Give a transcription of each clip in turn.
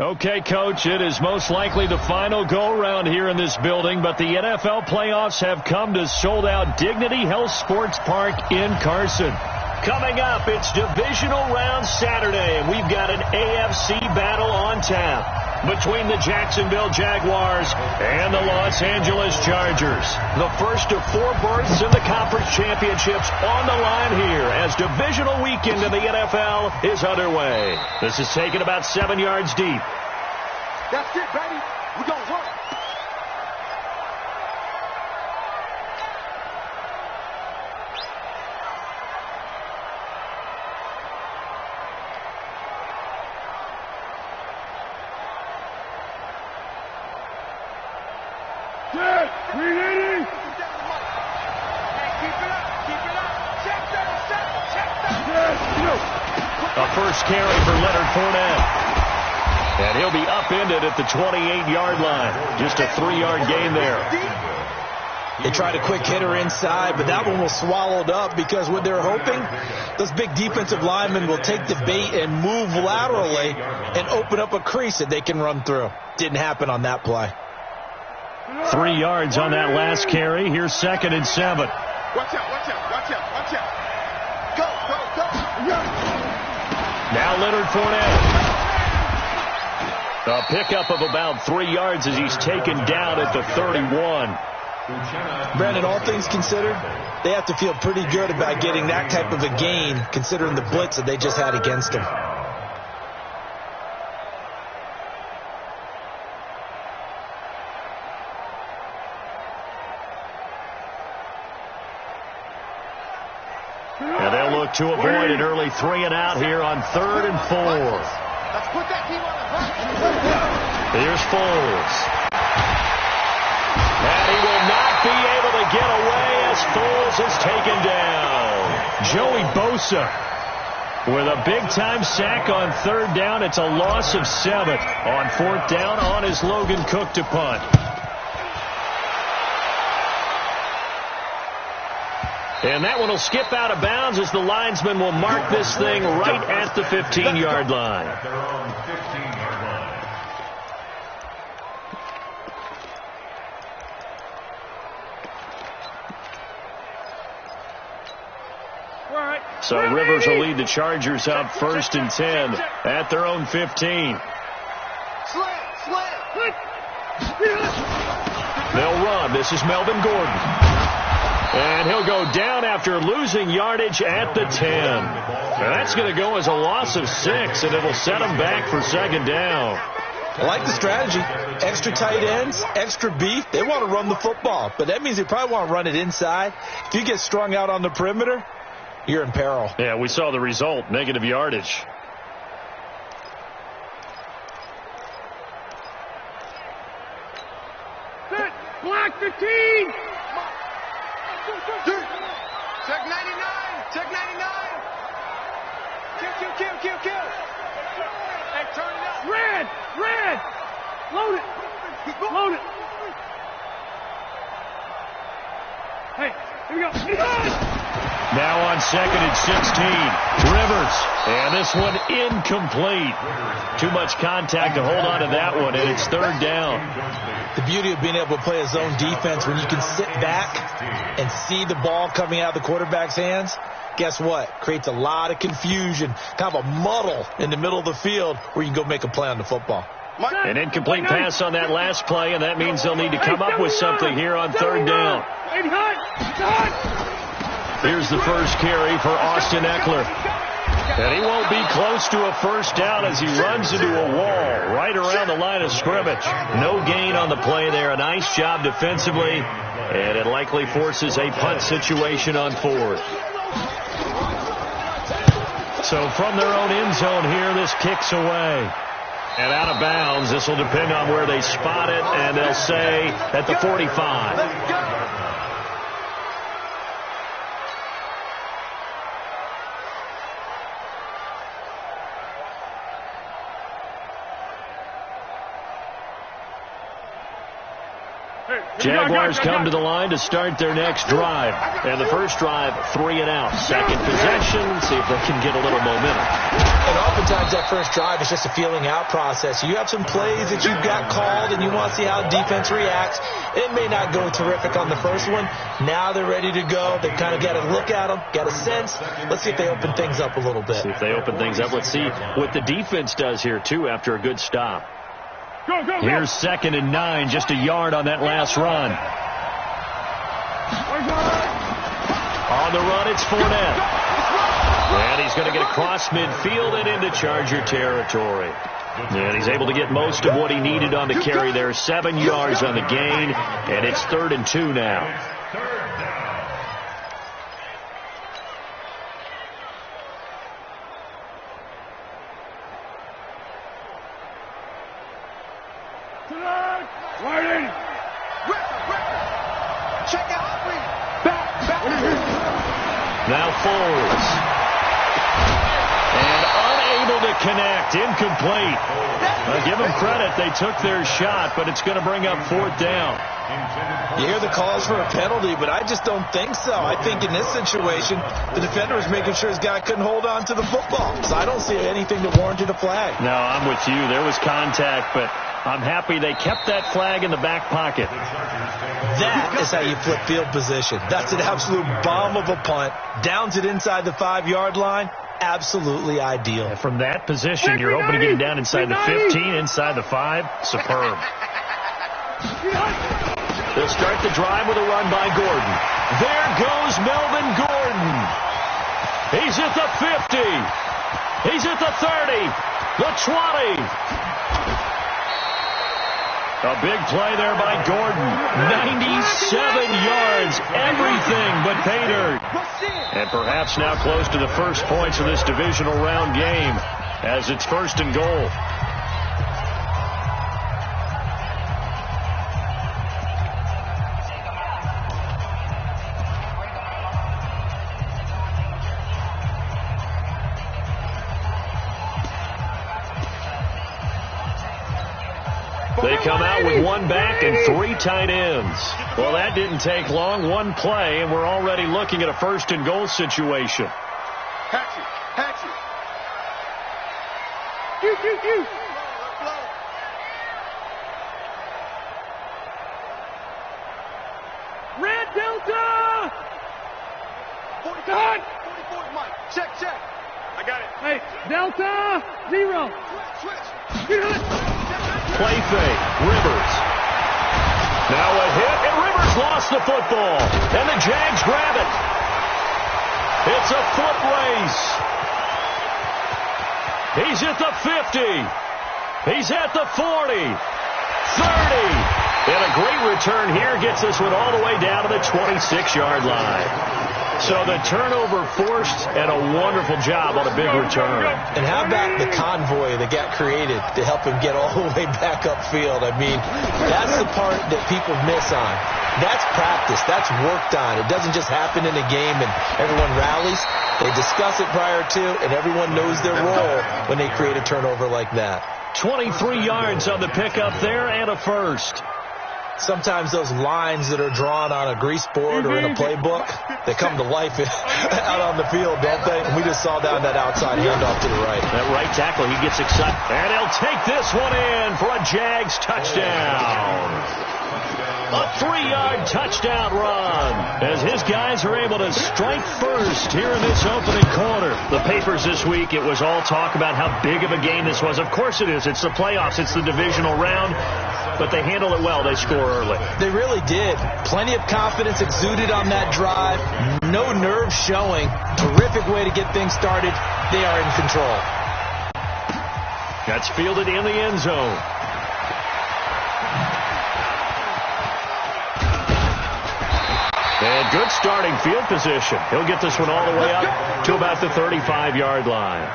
Okay, Coach, it is most likely the final go-around here in this building, but the NFL playoffs have come to sold-out Dignity Health Sports Park in Carson. Coming up, it's Divisional Round Saturday, and we've got an AFC battle on tap between the Jacksonville Jaguars and the Los Angeles Chargers. The first of 4 berths in the conference championships on the line here as divisional weekend in the NFL is underway. This is taken about 7 yards deep. That's it, baby. We're going to work. A first carry for Leonard Fournette. And he'll be upended at the 28-yard line. Just a 3-yard gain there. They tried a quick hitter inside, but that one was swallowed up because what they're hoping, those big defensive linemen will take the bait and move laterally and open up a crease that they can run through. Didn't happen on that play. 3 yards on that last carry. Here's 2nd and 7. Watch out, watch out, watch out, watch out. Go, go, go. Now Leonard Fournette. A pickup of about 3 yards as he's taken down at the 31. Brandon, all things considered, they have to feel pretty good about getting that type of a gain considering the blitz that they just had against him. And they'll look to avoid an early 3 and out here on 3rd and 4. Let's put that team on the Here's Foles. And he will not be able to get away as Foles is taken down. Joey Bosa with a big-time sack on 3rd down. It's a loss of 7 on 4th down on his Logan Cook to punt. And that one will skip out of bounds as the linesman will mark this thing right at the 15-yard line. So Rivers will lead the Chargers up 1st and 10 at their own 15. They'll run. This is Melvin Gordon. And he'll go down after losing yardage at the 10. And that's going to go as a loss of 6, and it'll set him back for 2nd down. I like the strategy. Extra tight ends, extra beef. They want to run the football, but that means they probably want to run it inside. If you get strung out on the perimeter, you're in peril. Yeah, we saw the result, negative yardage. Block the team! Check 99! Check 99! Kill! Hey, turn it up! Red! Load it! Hey, here we go! Now on 2nd and 16, Rivers. And this one incomplete. Too much contact to hold on to that one, and it's 3rd down. The beauty of being able to play a zone defense when you can sit back and see the ball coming out of the quarterback's hands, guess what? Creates a lot of confusion, kind of a muddle in the middle of the field where you can go make a play on the football. An incomplete pass on that last play, and that means they'll need to come up with something here on 3rd down. Here's the first carry for Austin Eckler. And he won't be close to a 1st down as he runs into a wall right around the line of scrimmage. No gain on the play there. A nice job defensively, and it likely forces a punt situation on 4th. So from their own end zone here, this kicks away. And out of bounds, this will depend on where they spot it, and they'll say at the 45. Jaguars come to the line to start their next drive. And the first drive, 3 and out. Second possession, see if they can get a little momentum. And oftentimes that first drive is just a feeling out process. You have some plays that you've got called and you want to see how defense reacts. It may not go terrific on the first one. Now they're ready to go. They've kind of got to look at them, got a sense. Let's see if they open things up a little bit. See if they open things up. Let's see what the defense does here, too, after a good stop. Here's 2nd and 9, just a yard on that last run. On the run, it's Fournette. And he's going to get across midfield and into Charger territory. And he's able to get most of what he needed on the carry there. 7 yards on the gain, and it's 3rd and 2 now. Now Foles. And unable to connect. Incomplete. Give them credit. They took their shot, but it's going to bring up 4th down. You hear the calls for a penalty, but I just don't think so. I think in this situation, the defender was making sure his guy couldn't hold on to the football. So I don't see anything that warranted a flag. No, I'm with you. There was contact, but I'm happy they kept that flag in the back pocket. That is how you flip field position. That's an absolute bomb of a punt. Downs it inside the 5-yard line. Absolutely ideal. And from that position, you're hoping to get it down inside the 15, inside the 5. Superb. They'll start the drive with a run by Gordon. There goes Melvin Gordon. He's at the 50. He's at the 30. The 20. A big play there by Gordon. 97 yards. Everything but pay dirt. And perhaps now close to the first points of this divisional round game as it's 1st and goal. They come out with 1 back and 3 tight ends. Well, that didn't take long. 1 play, and we're already looking at a 1st and goal situation. Hatchet, hatchet. Red Delta! 44, Mike. Check. I got it. Hey, Delta, 0. Switch. Play fake. Rivers. Now a hit, and Rivers lost the football. And the Jags grab it. It's a foot race. He's at the 50. He's at the 40. 30. And a great return here gets this one all the way down to the 26-yard line. So the turnover forced, and a wonderful job on a big return. And how about the convoy that got created to help him get all the way back upfield? I mean, that's the part that people miss on. That's practice. That's worked on. It doesn't just happen in a game and everyone rallies. They discuss it prior to, and everyone knows their role when they create a turnover like that. 23 yards on the pickup there and a first. Sometimes those lines that are drawn on a grease board or in a playbook, they come to life out on the field, don't they? And we just saw down that outside handoff to the right. That right tackle, he gets excited. And he'll take this one in for a Jags touchdown. A 3-yard touchdown run as his guys are able to strike first here in this opening quarter. The papers this week, it was all talk about how big of a game this was. Of course it is. It's the playoffs. It's the divisional round. But they handle it well. They score early. They really did. Plenty of confidence exuded on that drive. No nerves showing. Terrific way to get things started. They are in control. That's fielded in the end zone. And good starting field position. He'll get this one all the way up to about the 35-yard line.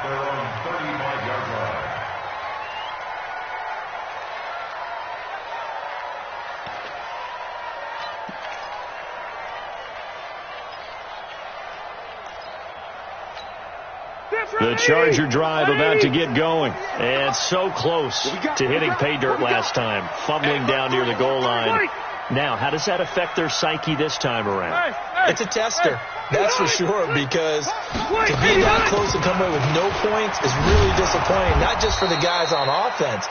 The Charger drive about to get going. And so close to hitting pay dirt last time. Fumbling down near the goal line. Now, how does that affect their psyche this time around? It's a tester, that's for sure, because to be that close and come away with no points is really disappointing, not just for the guys on offense,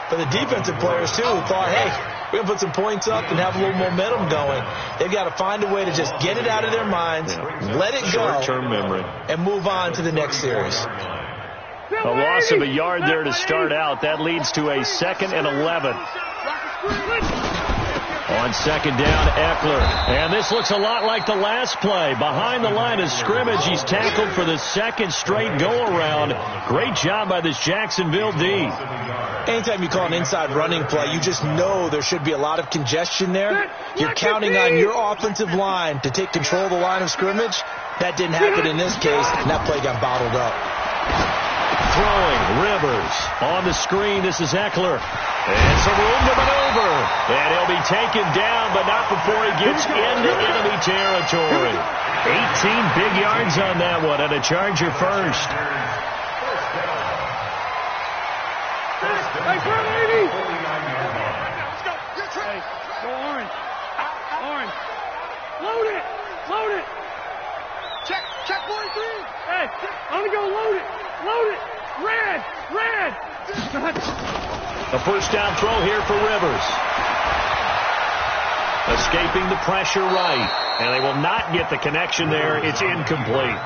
but the defensive players, too, who thought, hey, we're going to put some points up and have a little momentum going. They've got to find a way to just get it out of their minds, let it go, short-term memory, and move on to the next series. A loss of a yard there to start out. That leads to a 2nd and 11. On 2nd down, Eckler. And this looks a lot like the last play. Behind the line of scrimmage, he's tackled for the 2nd straight go-around. Great job by this Jacksonville D. Anytime you call an inside running play, you just know there should be a lot of congestion there. You're counting on your offensive line to take control of the line of scrimmage. That didn't happen in this case, and that play got bottled up. Throwing, Rivers. On the screen, this is Eckler. And some room to maneuver. And he'll be taken down, but not before he gets into enemy territory. 18 big yards on that one, and a Charger first. Hey, go, lady! Hey, go orange. Orange. Load it! Load it! Check 1, 3. Hey, I'm gonna go load it! Load it! Red! Red! A first down throw here for Rivers. Escaping the pressure right. And they will not get the connection there. It's incomplete.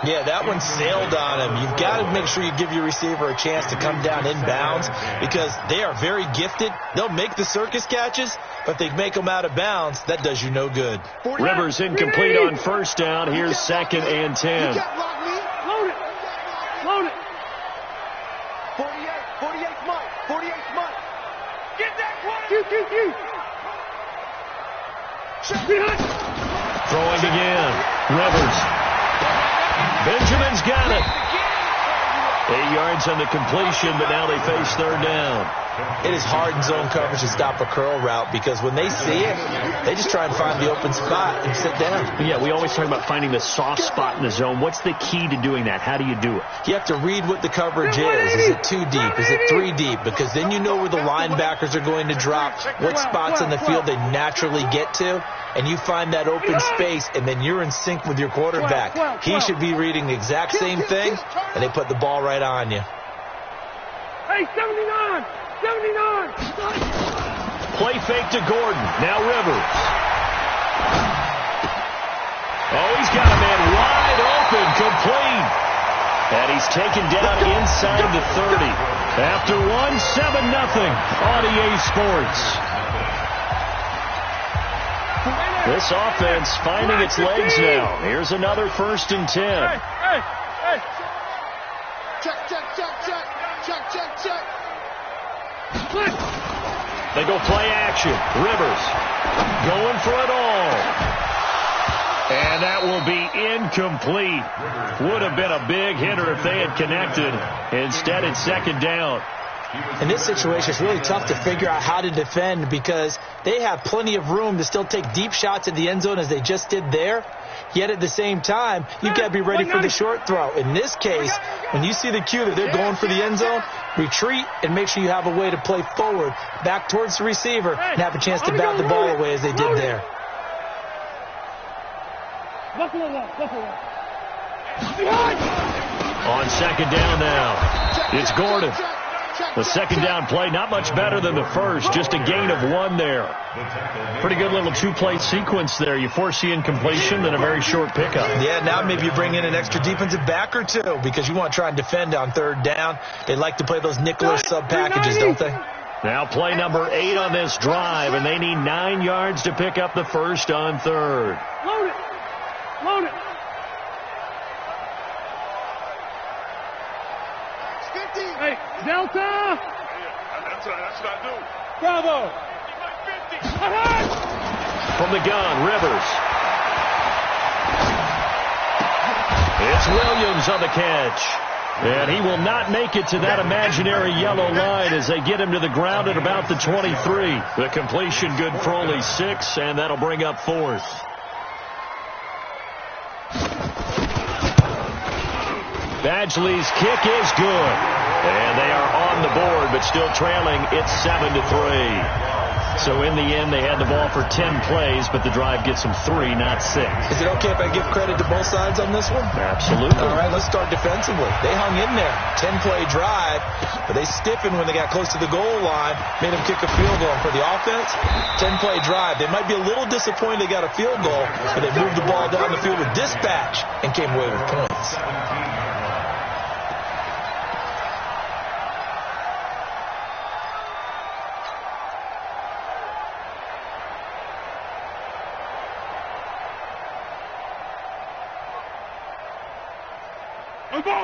Yeah, that one sailed on him. You've got to make sure you give your receiver a chance to come down inbounds because they are very gifted. They'll make the circus catches, but they make them out of bounds. That does you no good. Rivers incomplete on first down. Here's 2nd and 10. Load it! Load it! 48, Mike. 48, Mike. Get that one. Q. Throwing again. Rivers. Benjamin's got it. 8 yards on the completion, but now they face 3rd down. It is hard in zone coverage to stop a curl route because when they see it, they just try and find the open spot and sit down. Yeah, we always talk about finding the soft spot in the zone. What's the key to doing that? How do you do it? You have to read what the coverage is. Is it 2 deep? Is it 3 deep? Because then you know where the linebackers are going to drop, what spots in the field they naturally get to, and you find that open space, and then you're in sync with your quarterback. He should be reading the exact same thing, and they put the ball right on you. Hey, 79! 79! Play fake to Gordon. Now Rivers. Oh, he's got a man wide open, complete. And he's taken down inside the 30. After 7-0 on EA Sports. This offense finding its legs now. Here's another 1st and 10. Hey! Check. They go play action. Rivers going for it all. And that will be incomplete. Would have been a big hitter if they had connected. Instead, it's 2nd down. In this situation, it's really tough to figure out how to defend because they have plenty of room to still take deep shots at the end zone as they just did there. Yet at the same time, you've got to be ready for the short throw. In this case, when you see the cue that they're going for the end zone, retreat and make sure you have a way to play forward, back towards the receiver, and have a chance to bat the ball away as they did there. On 2nd down now, it's Gordon. The 2nd down play, not much better than the first, just a gain of 1 there. Pretty good little 2-play sequence there. You force the incompletion, then a very short pickup. Yeah, now maybe you bring in an extra defensive back or 2 because you want to try and defend on 3rd down. They like to play those nickel or sub packages, don't they? Now play number 8 on this drive, and they need 9 yards to pick up the first on 3rd. Load it! Load it! Hey, Delta! That's what I do. Bravo! From the gun, Rivers. It's Williams on the catch. And he will not make it to that imaginary yellow line as they get him to the ground at about the 23. The completion good for only 6, and that'll bring up 4th. Badgley's kick is good. And they are on the board, but still trailing. It's 7-3. So in the end, they had the ball for 10 plays, but the drive gets them 3, not 6. Is it okay if I give credit to both sides on this one? Absolutely. All right, let's start defensively. They hung in there. 10-play drive, but they stiffened when they got close to the goal line, made them kick a field goal. For the offense, 10-play drive. They might be a little disappointed they got a field goal, but they moved the ball down the field with dispatch and came away with points.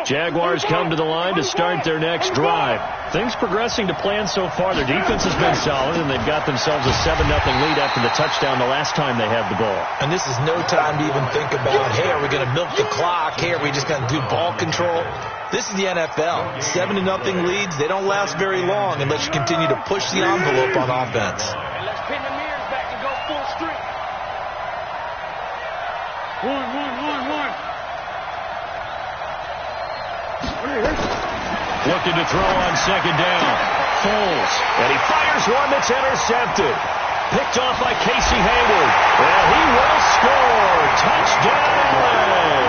Jaguars come to the line to start their next drive. Things progressing to plan so far. Their defense has been solid, and they've got themselves a 7-0 lead after the touchdown the last time they had the ball. And this is no time to even think about, hey, are we going to milk the clock? Hey, are we just going to do ball control? This is the NFL. 7-0 leads, they don't last very long unless you continue to push the envelope on offense. Let's pin the mirrors back and go full streak. One. Looking to throw on second down. Foles. And he fires one that's intercepted. Picked off by Casey Hayward. And he will score. Touchdown, LA.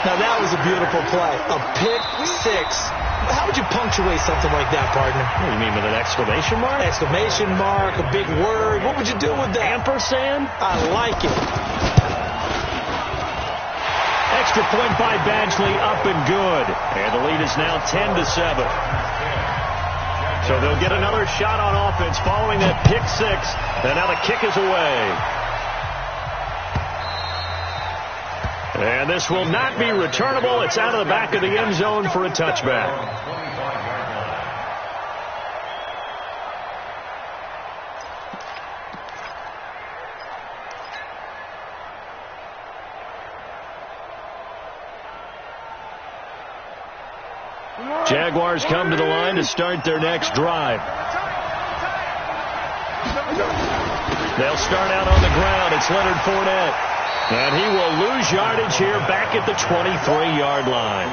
Now that was a beautiful play. A pick six. How would you punctuate something like that, partner? What do you mean, with an exclamation mark? Exclamation mark, a big word. What would you do with that? Ampersand? I like it. Extra point by Badgley, up and good. And the lead is now 10-7. So they'll get another shot on offense following that pick six. And now the kick is away. And this will not be returnable. It's out of the back of the end zone for a touchback. Jaguars come to the line to start their next drive. They'll start out on the ground. It's Leonard Fournette. And he will lose yardage here back at the 23-yard line.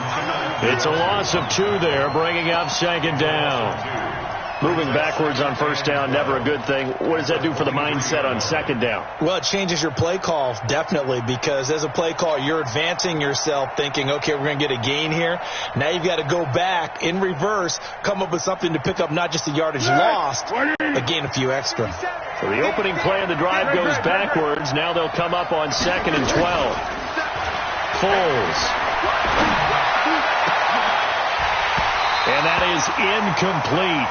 It's a loss of 2 there, bringing up second down. Moving backwards on first down, never a good thing. What does that do for the mindset on second down? Well, it changes your play call, definitely, because as a play call, you're advancing yourself thinking, okay, we're going to get a gain here. Now you've got to go back in reverse, come up with something to pick up not just the yardage lost, but gain a few extra. So the opening play of the drive goes backwards. Now they'll come up on 2nd and 12. Foles. And that is incomplete.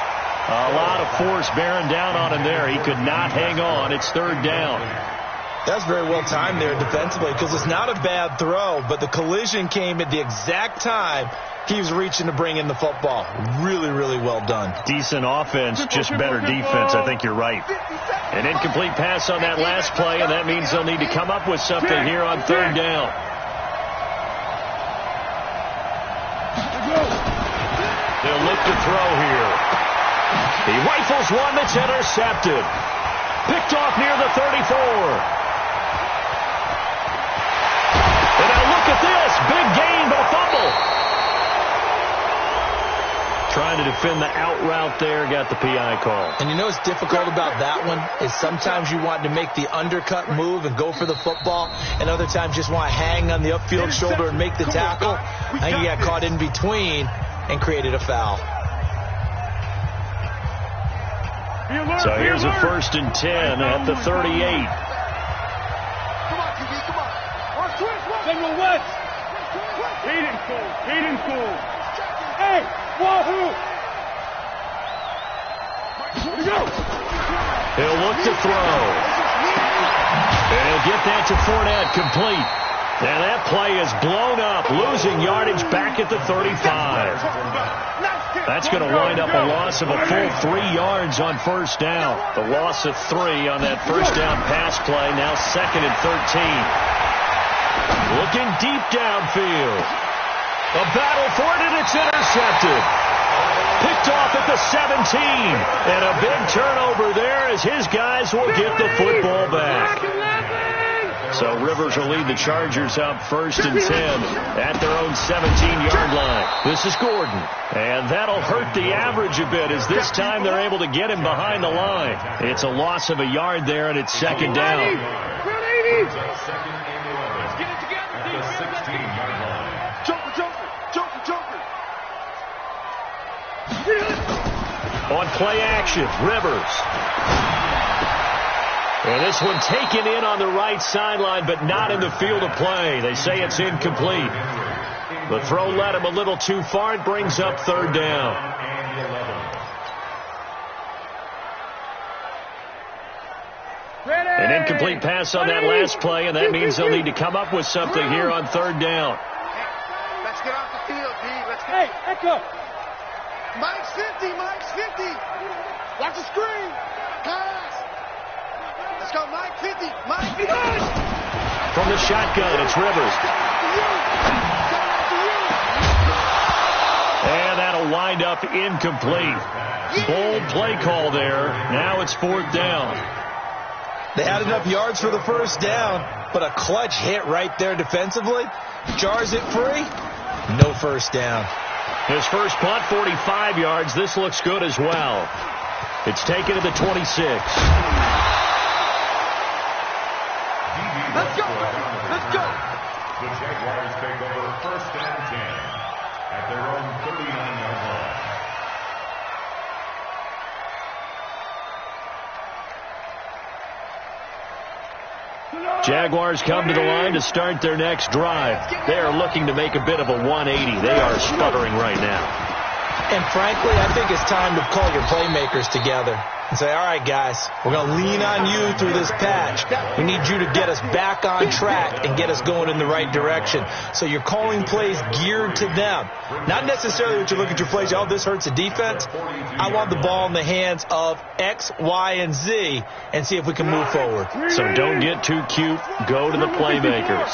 A lot of force bearing down on him there. He could not hang on. It's 3rd down. That's very well timed there defensively, because it's not a bad throw, but the collision came at the exact time he was reaching to bring in the football. Really, really well done. Decent offense, just better defense. I think you're right. An incomplete pass on that last play, and that means they'll need to come up with something here on 3rd down. They'll look to throw here. He rifles one that's intercepted. Picked off near the 34. And now look at this. Big gain, but a fumble. Trying to defend the out route there, got the PI call. And you know what's difficult about that one is sometimes you want to make the undercut move and go for the football, and other times just want to hang on the upfield shoulder and make the tackle. I think he got caught in between and created a foul. So here's a 1st and 10 at the 38. Come on, QB, come on. Signal West. Hayden Cole. Hey, wahoo! He'll look to throw. And he'll get that to Fournette, complete. And that play is blown up, losing yardage back at the 35. That's going to wind up a loss of a full 3 yards on first down. The loss of 3 on that first down pass play. Now 2nd and 13. Looking deep downfield. A battle for it, and it's intercepted. Picked off at the 17. And a big turnover there as his guys will get the football back. So Rivers will lead the Chargers up 1st and 10 at their own 17-yard line. This is Gordon. And that'll hurt the average a bit as this time they're able to get him behind the line. It's a loss of a yard there, and it's 2nd down. On play action, Rivers. And this one taken in on the right sideline, but not in the field of play. They say it's incomplete. The throw led him a little too far. It brings up 3rd down. An incomplete pass on that last play, and that means they'll need to come up with something here on 3rd down. Let's get off the field, D. Let's get. Hey, Echo. Mike's 50. Mike's 50. Watch the screen. Pass. Let's go, Mike 50. Mike 50. From the shotgun, it's Rivers. And that'll wind up incomplete. Bold play call there. Now it's 4th down. They had enough yards for the 1st down, but a clutch hit right there defensively. Jars it free. No 1st down. His first punt, 45 yards. This looks good as well. It's taken to the 26. Let's go. Let's go. The Jaguars take over 1st and 10 at their own 39-yard line. Jaguars come to the line to start their next drive. They are looking to make a bit of a 180. They are sputtering right now. And frankly, I think it's time to call your playmakers together and say, all right, guys, we're going to lean on you through this patch. We need you to get us back on track and get us going in the right direction. So you're calling plays geared to them. Not necessarily that you look at your plays, oh, this hurts the defense. I want the ball in the hands of X, Y, and Z and see if we can move forward. So don't get too cute. Go to the playmakers.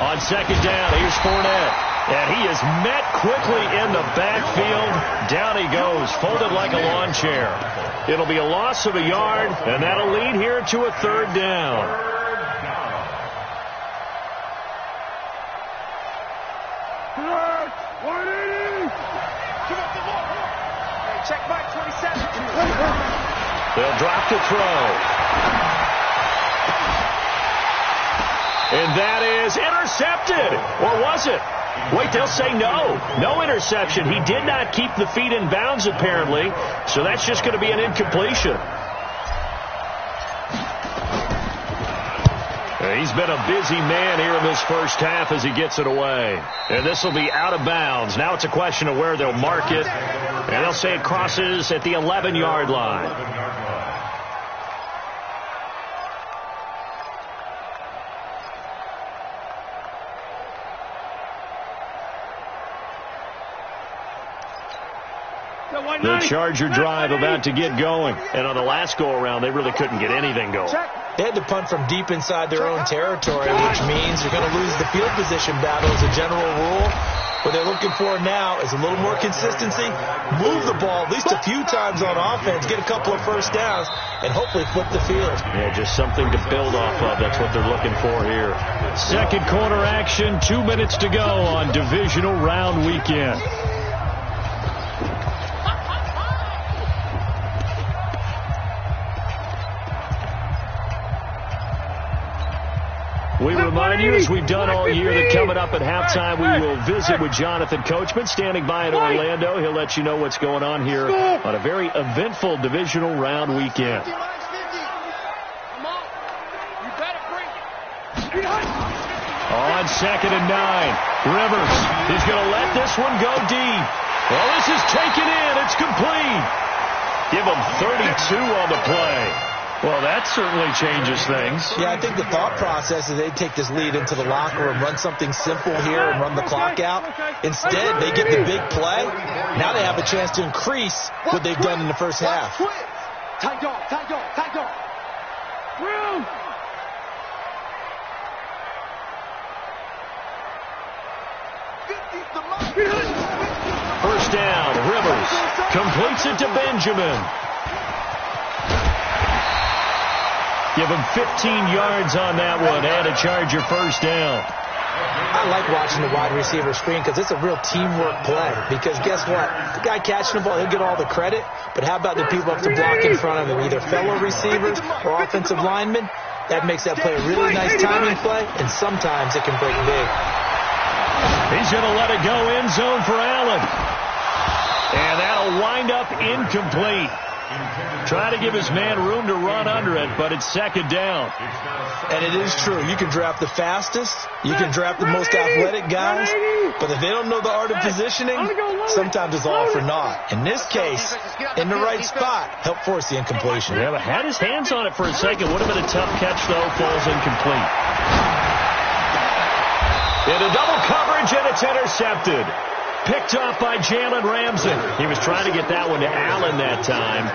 On 2nd down, here's Fournette. And he is met quickly in the backfield. Down he goes, folded like a lawn chair. It'll be a loss of a yard, and that'll lead here to a 3rd down. Hey, check Mike 27. They'll drop to throw. And that is intercepted. Or was it? Wait, they'll say no. No interception. He did not keep the feet in bounds, apparently. So that's just going to be an incompletion. He's been a busy man here in this first half as he gets it away. And this will be out of bounds. Now it's a question of where they'll mark it. And they'll say it crosses at the 11-yard line. The Charger drive about to get going. And on the last go-around, they really couldn't get anything going. They had to punt from deep inside their own territory, which means you're going to lose the field position battle as a general rule. What they're looking for now is a little more consistency, move the ball at least a few times on offense, get a couple of 1st downs, and hopefully flip the field. Yeah, just something to build off of. That's what they're looking for here. 2nd quarter action, 2 minutes to go on divisional round weekend. We remind you, as we've done all year, that coming up at halftime, we will visit with Jonathan Coachman, standing by in Orlando. He'll let you know what's going on here on a very eventful divisional round weekend. On 2nd and 9, Rivers is going to let this one go deep. Well, this is taken in. It's complete. Give him 32 on the play. Well, that certainly changes things. Yeah, I think the thought process is they take this lead into the locker room, run something simple here and run the clock out. Instead, they get the big play. Now they have a chance to increase what they've done in the first half. Tight dog, tight dog, tight dog. Room. First down, Rivers completes it to Benjamin. Give him 15 yards on that one and a Charger first down. I like watching the wide receiver screen because it's a real teamwork play. Because guess what? The guy catching the ball, he'll get all the credit. But how about the people up to block in front of him, either fellow receivers or offensive linemen? That makes that play a really nice timing play, and sometimes it can break big. He's going to let it go end zone for Allen. And that'll wind up incomplete. Try to give his man room to run under it, but it's second down. And it is true. You can draft the fastest. You can draft the most athletic guys. But if they don't know the art of positioning, sometimes it's all for naught. In this case, in the right spot, help force the incompletion. Yeah, but had his hands on it for a second. Would have been a tough catch, though. Falls incomplete. Into double coverage, and it's intercepted. Picked off by Jalen Ramsey. He was trying to get that one to Allen that time.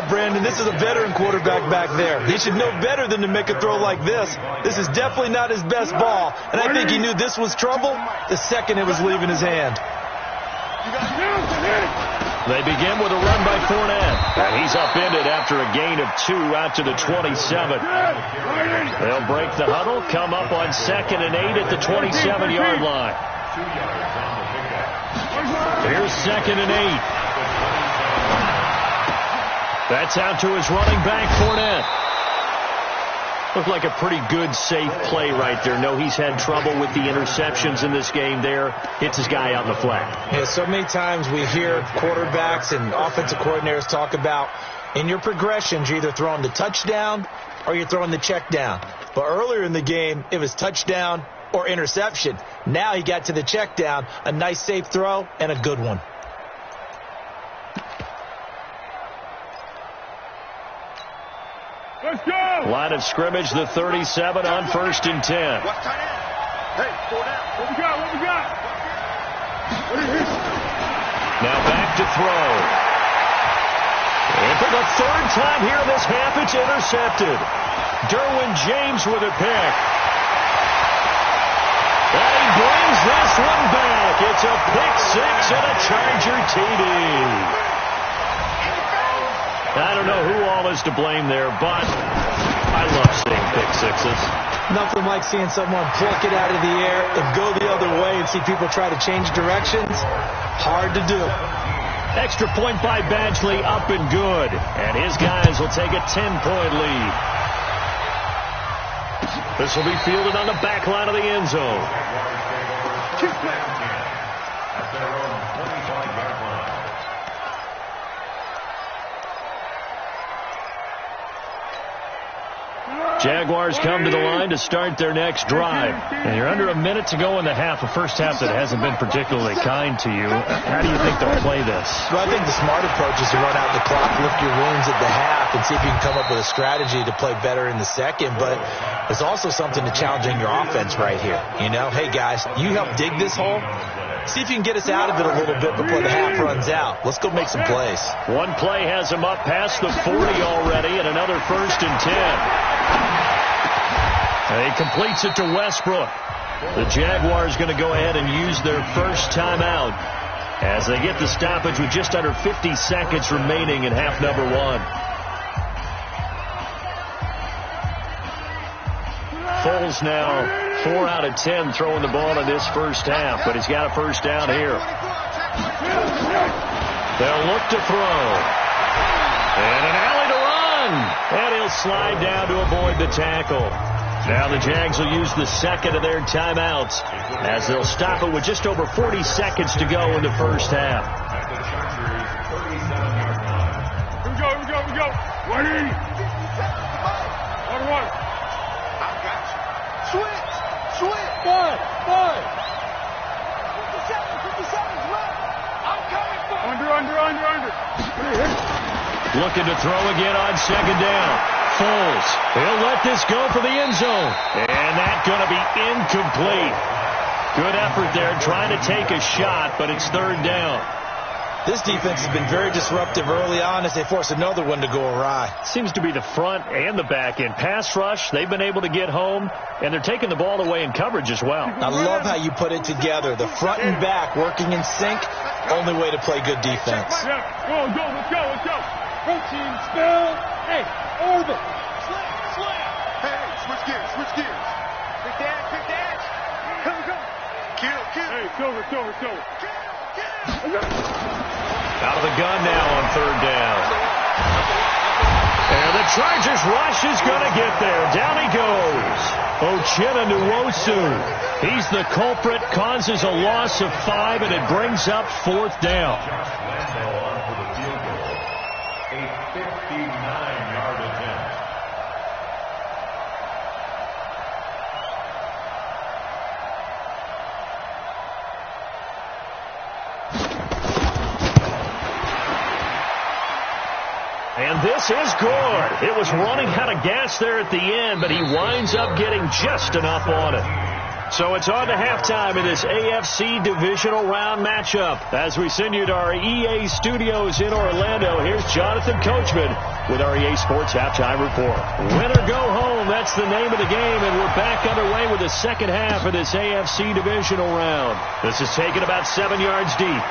Brandon, this is a veteran quarterback back there. He should know better than to make a throw like this. This is definitely not his best ball, and I think he knew this was trouble the second it was leaving his hand. They begin with a run by Fournette, and he's upended after a gain of 2 out to the 27. They'll break the huddle, come up on 2nd and 8 at the 27-yard line. Here's 2nd and 8. That's out to his running back, Fournette. Looked like a pretty good, safe play right there. No, he's had trouble with the interceptions in this game there. Hits his guy out in the flat. Yeah, so many times we hear quarterbacks and offensive coordinators talk about in your progressions, you're either throwing the touchdown or you're throwing the check down. But earlier in the game, it was touchdown or interception. Now he got to the check down, a nice safe throw, and a good one. Let's go! Line of scrimmage, the 37 on 1st and 10. Hey, 4 down. What we got? What we got? Now back to throw. And for the 3rd time here in this half, it's intercepted. Derwin James with a pick. And he brings this one back. It's a pick 6 and a Charger TD. I don't know who all is to blame there, but I love seeing pick 6s. Nothing like seeing someone pluck it out of the air and go the other way and see people try to change directions. Hard to do. Extra point by Badgley, up and good. And his guys will take a 10-point lead. This will be fielded on the back line of the end zone. Jaguars come to the line to start their next drive. And you're under a minute to go in the half, a first half that hasn't been particularly kind to you. How do you think they'll play this? Well, I think the smart approach is to run out the clock, lift your wounds at the half, and see if you can come up with a strategy to play better in the second. But it's also something to challenging your offense right here. You know, hey, guys, you help dig this hole. See if you can get us out of it a little bit before the half runs out. Let's go make some plays. One play has him up past the 40 already, and another 1st and 10. He completes it to Westbrook. The Jaguars going to go ahead and use their first timeout as they get the stoppage with just under 50 seconds remaining in half number 1. Foles now 4 out of 10 throwing the ball in this first half, but he's got a first down here. They'll look to throw. And an alley to run. And he'll slide down to avoid the tackle. Now the Jags will use the second of their timeouts as they'll stop it with just over 40 seconds to go in the first half. Here we go. 180. 1-1. Switch. 5. 57's left. I'm coming for Under. Looking to throw again on 2nd down. Foles. He'll let this go for the end zone. And that's going to be incomplete. Good effort there trying to take a shot, but it's 3rd down. This defense has been very disruptive early on as they force another one to go awry. Seems to be the front and the back end. Pass rush, they've been able to get home, and they're taking the ball away in coverage as well. I love how you put it together. The front and back working in sync, only way to play good defense. Yeah, go, let's go. Protein, spell, hey, orbit. Hey, Silver. Out of the gun now on third down. And the Chargers rush is going to get there. Down he goes. Uchenna Nwosu. He's the culprit, causes a loss of 5, and it brings up fourth down. On for the field goal. A 59-yard attempt. And this is good. It was running out of gas there at the end, but he winds up getting just enough on it. So it's on to halftime in this AFC divisional round matchup. As we send you to our EA studios in Orlando, here's Jonathan Coachman with our EA Sports Halftime Report. Win or go home, that's the name of the game, and we're back underway with the second half of this AFC divisional round. This is taken about 7 yards deep.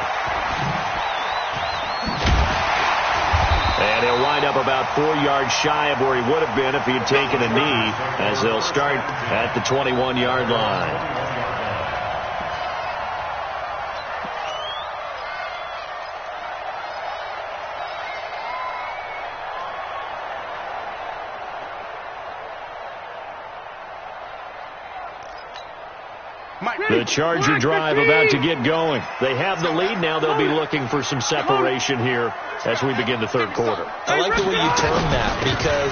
And he'll wind up about 4 yards shy of where he would have been if he had taken a knee, as they'll start at the 21-yard line. The Charger drive about to get going. They have the lead now. They'll be looking for some separation here as we begin the third quarter. I like the way you term that, because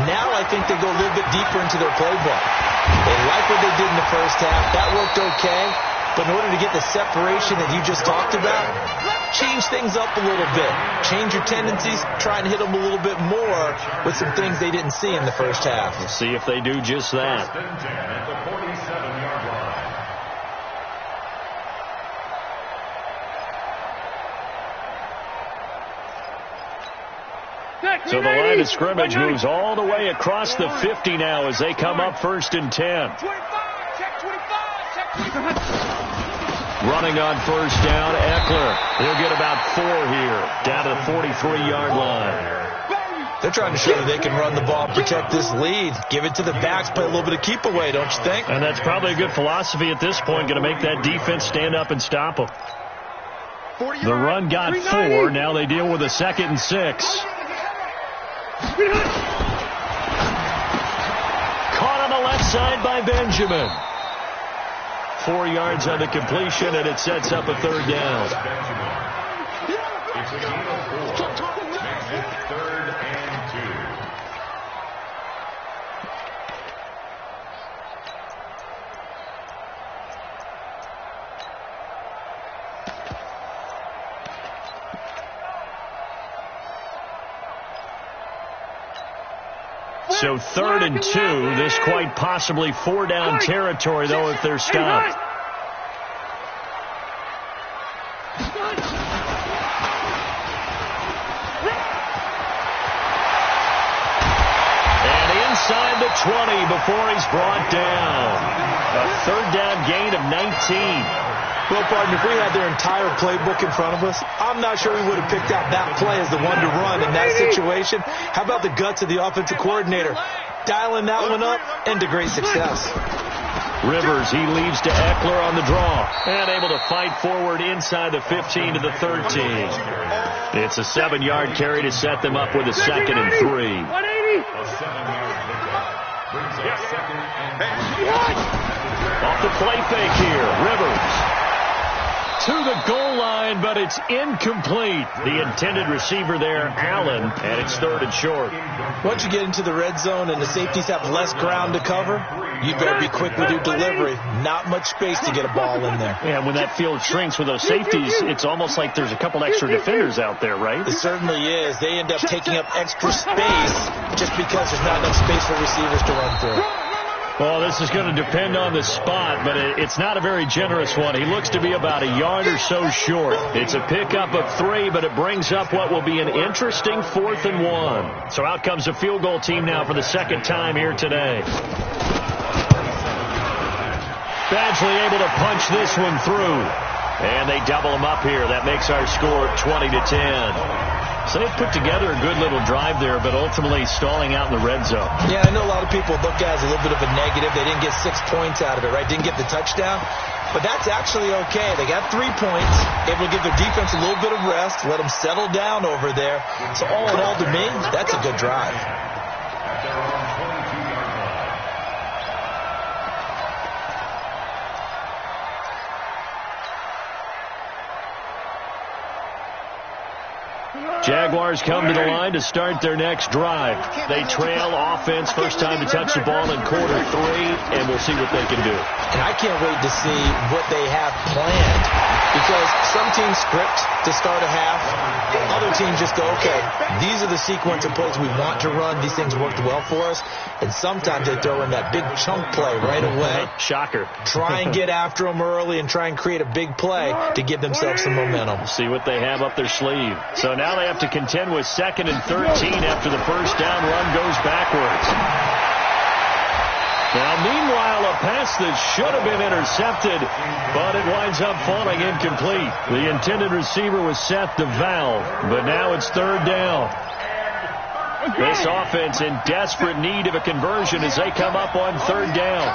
now I think they go a little bit deeper into their playbook. They like what they did in the first half. That worked okay. But in order to get the separation that you just talked about, change things up a little bit. Change your tendencies. Try and hit them a little bit more with some things they didn't see in the first half. We'll see if they do just that. At the 47-yard line. So the line of scrimmage moves all the way across the 50 now as they come up 1st and 10. Running on first down, Eckler. He'll get about 4 here, down to the 43-yard line. They're trying to show that they can run the ball, protect this lead. Give it to the backs, play a little bit of keep away, don't you think? And that's probably a good philosophy at this point, going to make that defense stand up and stop them. The run got 4. Now they deal with a 2nd and 6. Caught on the left side by Benjamin. 4 yards on the completion, and it sets up a third down. It's a gain of 4. Makes it 3rd and 2. So 3rd and 2. This quite possibly 4-down territory, though, if they're stopped. And inside the 20 before he's brought down. A 3rd down gain of 19. Well, partner, if we had their entire playbook in front of us, I'm not sure we would have picked out that play as the one to run in that situation. How about the guts of the offensive coordinator? Dialing that one up into great success. Rivers, he leaves to Eckler on the draw. And able to fight forward inside the 15 to the 13. It's a 7-yard carry to set them up with a 2nd and 3. 180. A 7-yard pickup brings up 2nd and 3. Off the play fake here, Rivers. To the goal line, but it's incomplete. The intended receiver there, Allen, and it's 3rd and short. Once you get into the red zone and the safeties have less ground to cover, you better be quick with your delivery. Not much space to get a ball in there. And when that field shrinks with those safeties, it's almost like there's a couple extra defenders out there, right? It certainly is. They end up taking up extra space just because there's not enough space for receivers to run through. Well, this is going to depend on the spot, but it's not a very generous one. He looks to be about a yard or so short. It's a pickup of 3, but it brings up what will be an interesting 4th and 1. So out comes a field goal team now for the 2nd time here today. Badgley able to punch this one through. And they double him up here. That makes our score 20 to 10. So they put together a good little drive there, but ultimately stalling out in the red zone. Yeah, I know a lot of people look at it as a little bit of a negative. They didn't get 6 points out of it, right? Didn't get the touchdown. But that's actually okay. They got 3 points, able to give their defense a little bit of rest, let them settle down over there. So all in all, to me, that's a good drive. At their own 22-yard line. Jaguars come to the line to start their next drive. They trail offense, first time to touch the ball in quarter 3, and we'll see what they can do. And I can't wait to see what they have planned, because some teams script to start a half. Other teams just go, okay, these are the sequence of plays we want to run. These things worked well for us. And sometimes they throw in that big chunk play right away. Shocker. Try and get after them early and try and create a big play to give themselves some momentum. See what they have up their sleeve. So now they have to contend with 2nd and 13 after the first down run goes backwards. Now, meanwhile, a pass that should have been intercepted, but it winds up falling incomplete. The intended receiver was Seth DeVal, but now it's 3rd down. This offense in desperate need of a conversion as they come up on 3rd down.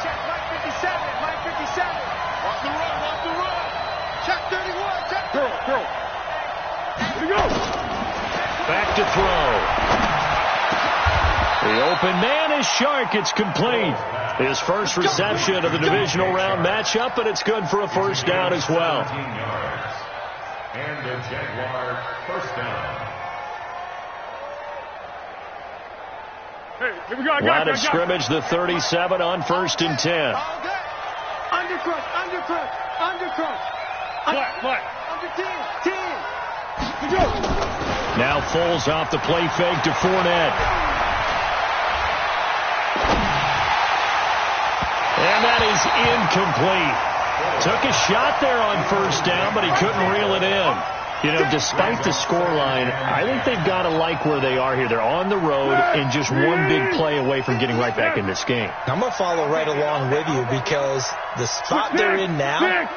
Check, Mike 57, Mike 57. Watch the run, watch the run. Check 31, check. Girl. Here we go. Back to throw. The open man is Shark. It's complete. His first reception of the divisional round matchup, and it's good for a first down as well. And the Jaguar first down. Hey, here we go. Line of scrimmage, the 37 on 1st and 10. Undercrook. What? Under 10. Here we go. Now Foles off the play fake to Fournette. And that is incomplete. Took a shot there on 1st down, but he couldn't reel it in. You know, despite the scoreline, I think they've got to like where they are here. They're on the road and just one big play away from getting right back in this game. I'm going to follow right along with you, because the spot they're in now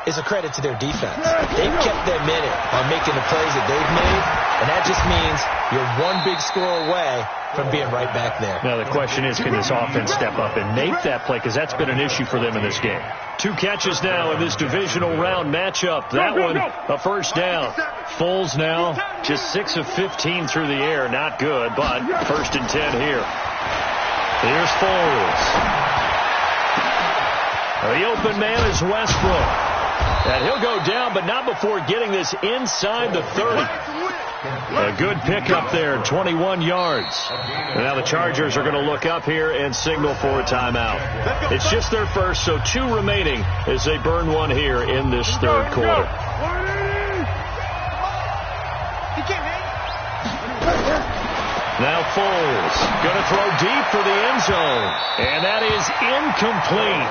is a credit to their defense. They've kept them in it by making the plays that they've made, and that just means you're one big score away from being right back there. Now the question is, can this offense step up and make that play? Because that's been an issue for them in this game. 2 catches now in this divisional round matchup. That one, a first down. Foles now just 6 of 15 through the air. Not good, but 1st and 10 here. Here's Foles. The open man is Westbrook. And he'll go down, but not before getting this inside the 30. A good pickup there, 21 yards. And now the Chargers are going to look up here and signal for a timeout. It's just their first, so 2 remaining as they burn one here in this 3rd quarter. Now Foles going to throw deep for the end zone. And that is incomplete.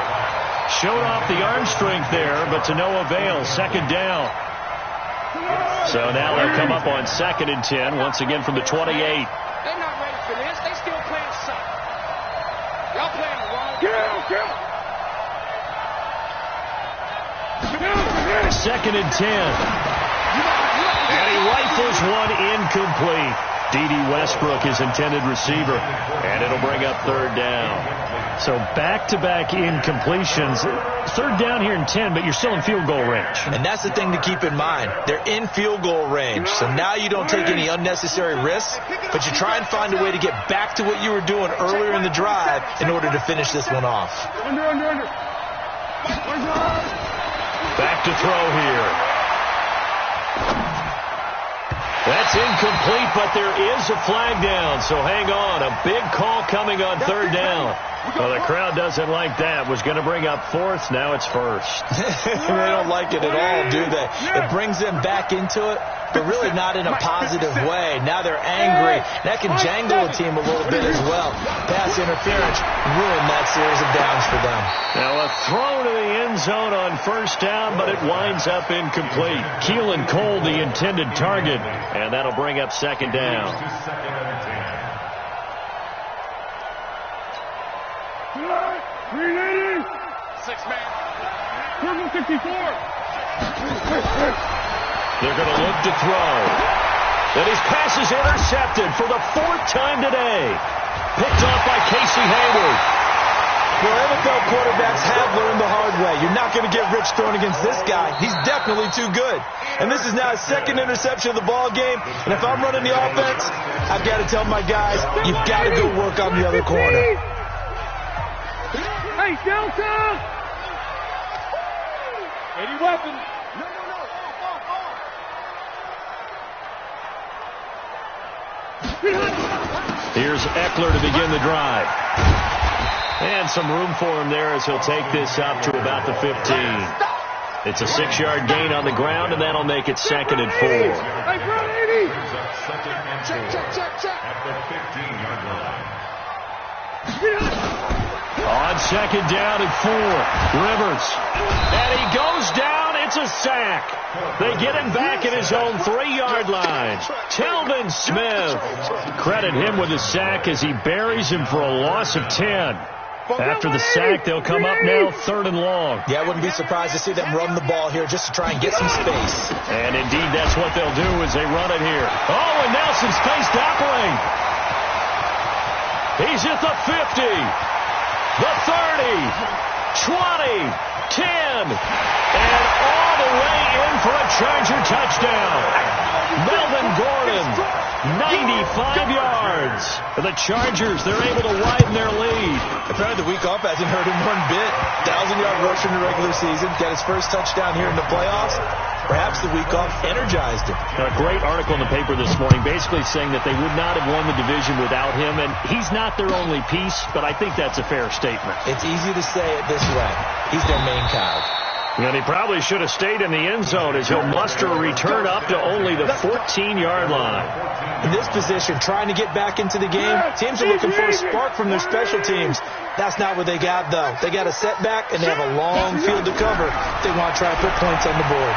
Showed off the arm strength there, but to no avail. 2nd down. So now they'll come up on 2nd and 10, once again from the 28. They're not ready for this. They still playing suck. Y'all playing the wrong game. 2nd and 10. And he rifles one incomplete. D.D. Westbrook, his intended receiver. And it'll bring up 3rd down. So back-to-back incompletions. 3rd down here in 10, but you're still in field goal range. And that's the thing to keep in mind. They're in field goal range. So now you don't take any unnecessary risks, but you try and find a way to get back to what you were doing earlier in the drive in order to finish this one off. Back to throw here. That's incomplete, but there is a flag down, so hang on. A big call coming on 3rd down. Well, the crowd doesn't like that. Was going to bring up 4th. Now it's 1st. They don't like it at all, do they? It brings them back into it, but really not in a positive way. Now they're angry. That can jangle a team a little bit as well. Pass interference ruined that series of downs for them. Now a throw to the end zone on 1st down, but it winds up incomplete. Keelan Cole, the intended target, and that'll bring up 2nd down. 380. 6 man. Purple 64. They're going to look to throw. And his pass is intercepted for the 4th time today. Picked off by Casey Hayward. Well, NFL quarterbacks have learned the hard way. You're not going to get rich throwing against this guy. He's definitely too good. And this is now his 2nd interception of the ball game. And if I'm running the offense, I've got to tell my guys, you've got to go work on the other corner. Hey, downtown! Any weapon? No. Here's Eckler to begin the drive. And some room for him there as he'll take this up to about the 15. It's a 6-yard gain on the ground, and that'll make it 2nd and 4. Hey, bro, 80! Check. At the 15-yard line. On 2nd down and 4, Rivers. And he goes down. It's a sack. They get him back at his own 3-yard line. Telvin Smith. Credit him with a sack as he buries him for a loss of 10. After the sack, they'll come up now 3rd and long. Yeah, I wouldn't be surprised to see them run the ball here just to try and get some space. And indeed, that's what they'll do as they run it here. Oh, and now some space to operate. He's at the 50, the 30, 20, 10, and all the way in for a Charger touchdown. Melvin Gordon, 95 yards. For the Chargers, they're able to widen their lead. Apparently the week off hasn't hurt him one bit. 1,000-yard rush in the regular season. Got his first touchdown here in the playoffs. Perhaps the week off energized him. A great article in the paper this morning basically saying that they would not have won the division without him, and he's not their only piece, but I think that's a fair statement. It's easy to say it this way. He's their main cog. And he probably should have stayed in the end zone as he'll muster a return up to only the 14-yard line. In this position, trying to get back into the game, teams are looking for a spark from their special teams. That's not what they got, though. They got a setback, and they have a long field to cover if they want to try to put points on the board.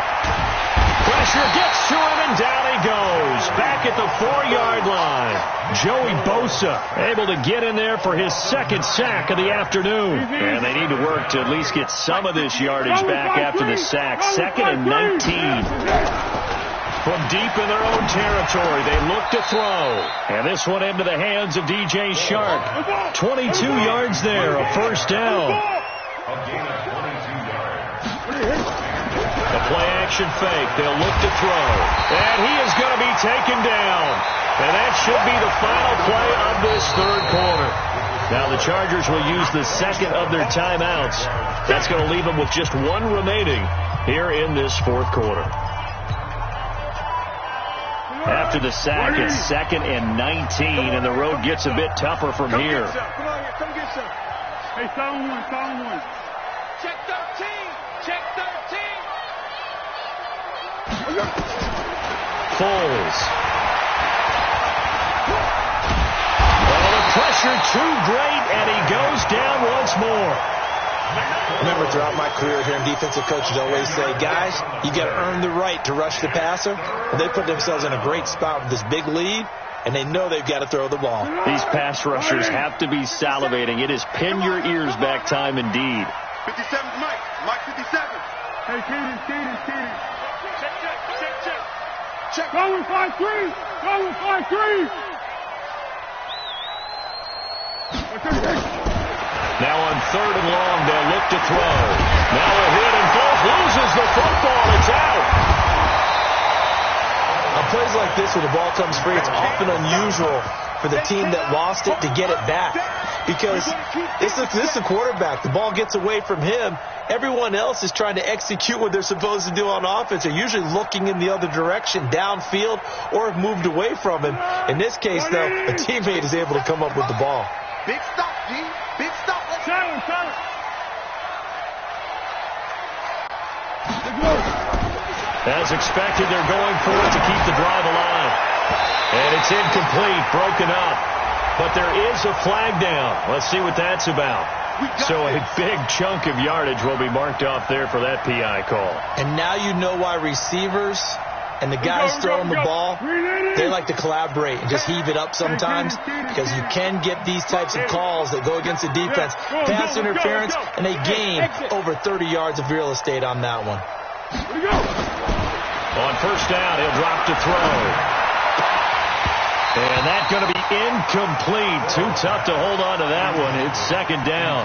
Pressure gets to him, and down he goes. Back at the 4-yard line. Joey Bosa able to get in there for his 2nd sack of the afternoon. And they need to work to at least get some of this yardage back after the sack. 2nd and 19. From deep in their own territory, they look to throw. And this one into the hands of DJ Shark. 22 yards there, a 1st down. A gain of 22 yards. A play-action fake. They'll look to throw. And he is going to be taken down. And that should be the final play of this 3rd quarter. Now the Chargers will use the 2nd of their timeouts. That's going to leave them with just 1 remaining here in this 4th quarter. After the sack, it's 2nd and 19, and the road gets a bit tougher from here. Come on here, come get some. Hey, sound one. Check 13. Check 13. Foles. Oh, the pressure too great, and he goes down once more. Remember, throughout my career here in defensive coaches always say, guys, you got to earn the right to rush the passer. And they put themselves in a great spot with this big lead, and they know they've got to throw the ball. These pass rushers have to be salivating. It is pin your ears back time indeed. 57's Mike. Mike 57. Hey, Kaden. Check. Go with 5-3. Now on 3rd and long, they'll look to throw. Now a hit, and Foles loses the football. It's out. On plays like this, when the ball comes free, it's often unusual for the team that lost it to get it back. Because this is a quarterback. The ball gets away from him. Everyone else is trying to execute what they're supposed to do on offense. They're usually looking in the other direction, downfield, or have moved away from him. In this case, though, a teammate is able to come up with the ball. Big stop, G. Big stop. Silence. As expected, they're going for it to keep the drive alive. And it's incomplete, broken up. But there is a flag down. Let's see what that's about. So a big chunk of yardage will be marked off there for that PI call. And now you know why receivers and the guys throwing the ball, they like to collaborate and just heave it up sometimes, because you can get these types of calls that go against the defense. Pass interference, and they gain over 30 yards of real estate on that one. Here we go. On first down, he'll drop to throw. And that's going to be incomplete. Too tough to hold on to that one. It's second down.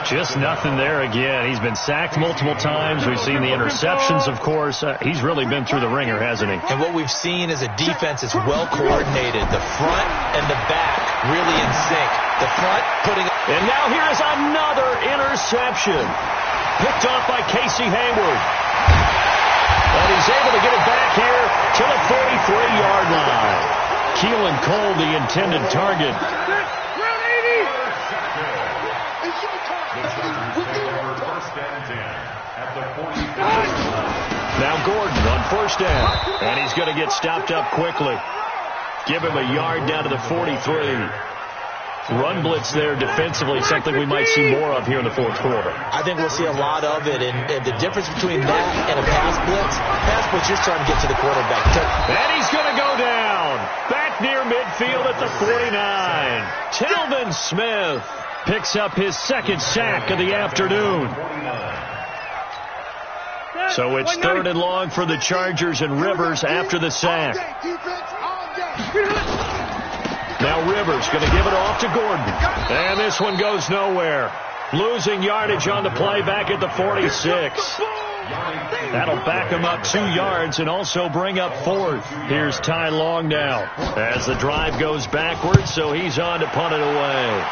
Just nothing there again. He's been sacked multiple times. We've seen the interceptions, of course. He's really been through the ringer, hasn't he? And what we've seen is a defense that's well coordinated. The front and the back really in sync. The front putting... And now here is another interception. Picked off by Casey Hayward. And he's able to get it back here to the 43-yard line. Keelan Cole, the intended target. Now Gordon on first down. And he's going to get stopped up quickly. Give him a yard down to the 43. Run blitz there defensively, something we might see more of here in the fourth quarter. I think we'll see a lot of it, and the difference between that and a pass blitz, just trying to get to the quarterback. And he's going to go down. Back near midfield at the 49. Telvin Smith picks up his second sack of the afternoon. So it's third and long for the Chargers, and Rivers after the sack. Now Rivers going to give it off to Gordon. And this one goes nowhere. Losing yardage on the play back at the 46. That'll back him up 2 yards and also bring up fourth. Here's Ty Long now as the drive goes backwards, so he's on to punt it away.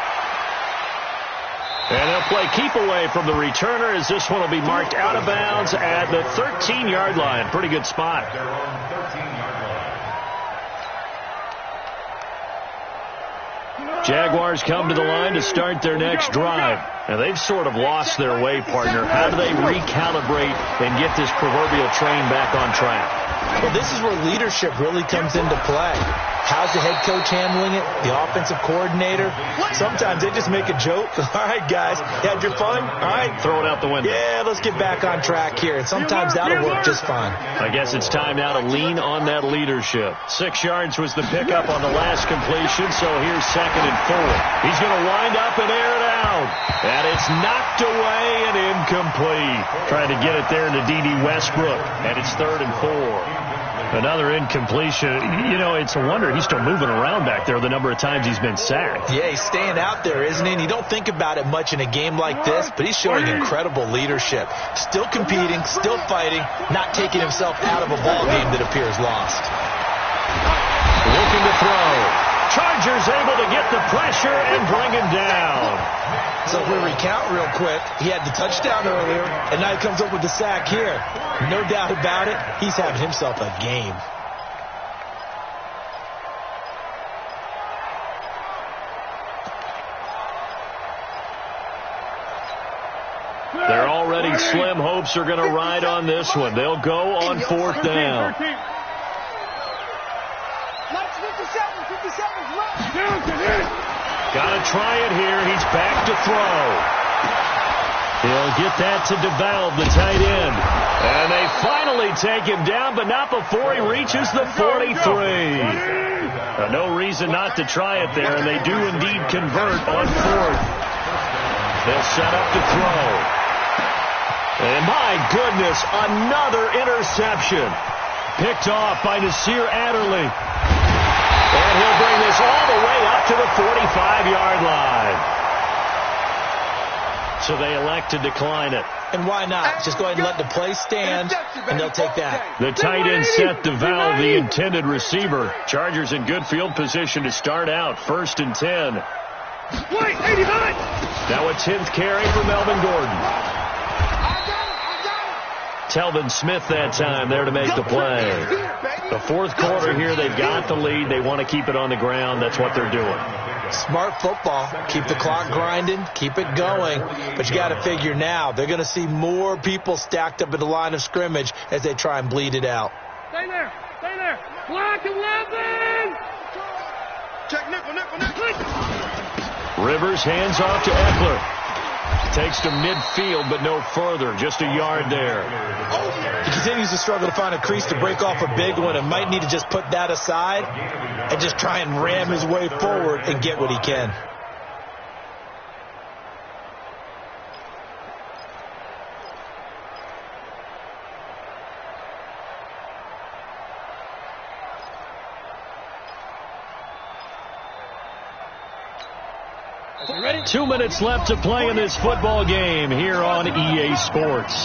And they'll play keep away from the returner as this one will be marked out of bounds at the 13-yard line. Pretty good spot. Jaguars come to the line to start their next drive. Now, they've sort of lost their way, partner. How do they recalibrate and get this proverbial train back on track? Well, this is where leadership really comes into play. How's the head coach handling it? The offensive coordinator? Sometimes they just make a joke. All right, guys, you had your fun? All right. Throw it out the window. Yeah, let's get back on track here. And sometimes that'll work just fine. I guess it's time now to lean on that leadership. 6 yards was the pickup on the last completion, so here's second and 4. He's going to wind up and air it out. And it's knocked away and incomplete. Trying to get it there to D.D. Westbrook. And it's third and 4. Another incompletion. You know, it's a wonder he's still moving around back there the number of times he's been sacked. Yeah, he's staying out there, isn't he? And you don't think about it much in a game like this, but he's showing incredible leadership. Still competing, still fighting, not taking himself out of a ball game that appears lost. Looking to throw. Chargers able to get the pressure and bring him down. So if we recount real quick, he had the touchdown earlier, and now he comes up with the sack here. No doubt about it, he's having himself a game. They're already slim hopes are going to ride on this one. They'll go on fourth down. Got to try it here. He's back to throw. He'll get that to DeValve, the tight end. And they finally take him down, but not before he reaches the 43. No reason not to try it there, and they do indeed convert on fourth. They'll set up to throw. And my goodness, another interception. Picked off by Nasir Adderley. And he'll bring this all the way up to the 45-yard line. So they elect to decline it. And why not? Just go ahead and let the play stand, and they'll take that. The tight end set DeValve, the intended receiver. Chargers in good field position to start out. 1st and 10. Now a 10th carry for Melvin Gordon. Telvin Smith that time there to make the play. The fourth quarter here, they've got the lead. They want to keep it on the ground. That's what they're doing. Smart football. Keep the clock grinding. Keep it going. But you got to figure now, they're going to see more people stacked up at the line of scrimmage as they try and bleed it out. Stay there. Stay there. Block 11. Check nickel. Rivers hands off to Eckler. Takes to midfield, but no further. Just a yard there. He continues to struggle to find a crease to break off a big one and might need to just put that aside and just try and ram his way forward and get what he can. 2 minutes left to play in this football game here on EA Sports.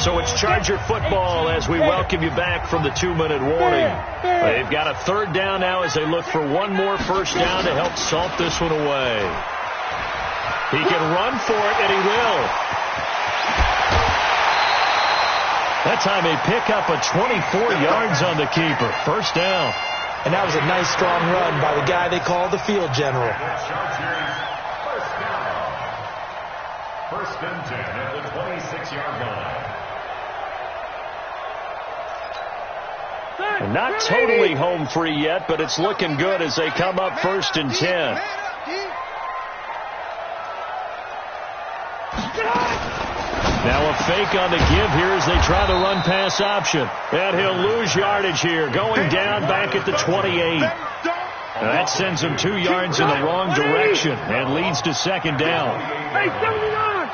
So it's Charger football as we welcome you back from the 2-minute warning. They've got a third down now as they look for one more first down to help salt this one away. He can run for it, and he will. That time they pick up a 24 yards on the keeper. First down. And that was a nice, strong run by the guy they call the field general. First and 10 at the 26-yard line. And not totally home free yet, but it's looking good as they come up first and 10. Now a fake on the give here as they try the run pass option. And he'll lose yardage here, going down back at the 28. Now that sends him 2 yards in the wrong direction and leads to second down. Hey, 79!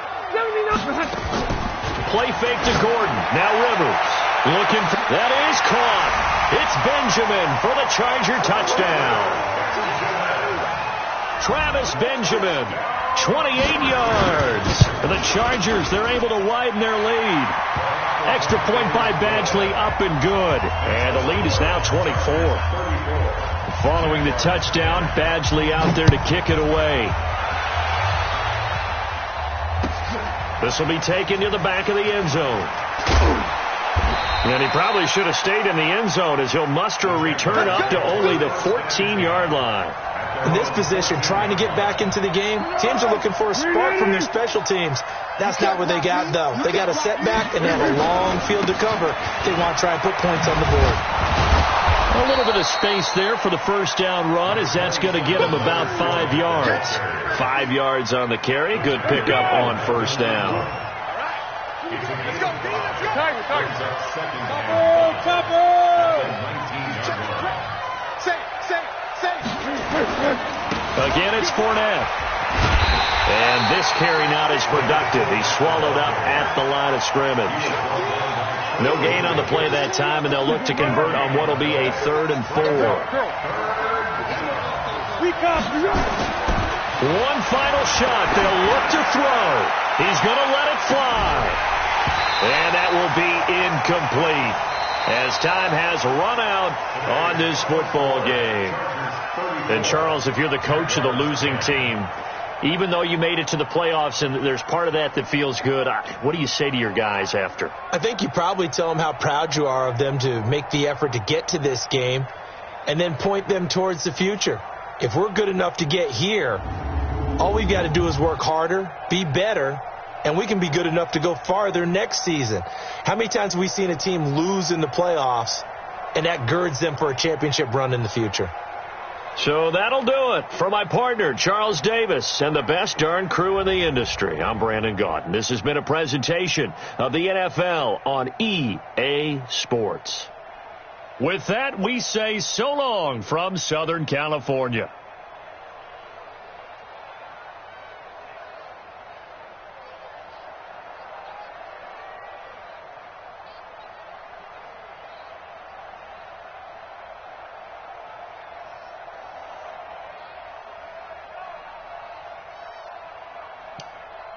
Play fake to Gordon. Now Rivers looking for... That is caught. It's Benjamin for the Charger touchdown. Travis Benjamin, 28 yards. For the Chargers, they're able to widen their lead. Extra point by Badgley, up and good. And the lead is now 24. Following the touchdown, Badgley out there to kick it away. This will be taken to the back of the end zone. And he probably should have stayed in the end zone as he'll muster a return up to only the 14-yard line. In this position, trying to get back into the game, teams are looking for a spark from their special teams. That's not what they got, though. They got a setback, and they have a long field to cover. They want to try and put points on the board. A little bit of space there for the first down run as that's going to get him about 5 yards. 5 yards on the carry. Good pickup on first down. Let's go, D, let's go. Again, it's Fournette. And this carry not as productive. He's swallowed up at the line of scrimmage. No gain on the play that time, and they'll look to convert on what will be a 3rd and 4. One final shot. They'll look to throw. He's going to let it fly. And that will be incomplete as time has run out on this football game. And, Charles, if you're the coach of the losing team, even though you made it to the playoffs and there's part of that that feels good, what do you say to your guys after? I think you probably tell them how proud you are of them to make the effort to get to this game and then point them towards the future. If we're good enough to get here, all we've got to do is work harder, be better, and we can be good enough to go farther next season. How many times have we seen a team lose in the playoffs, and that girds them for a championship run in the future? So that'll do it for my partner, Charles Davis, and the best darn crew in the industry. I'm Brandon Gaudin. This has been a presentation of the NFL on EA Sports. With that, we say so long from Southern California.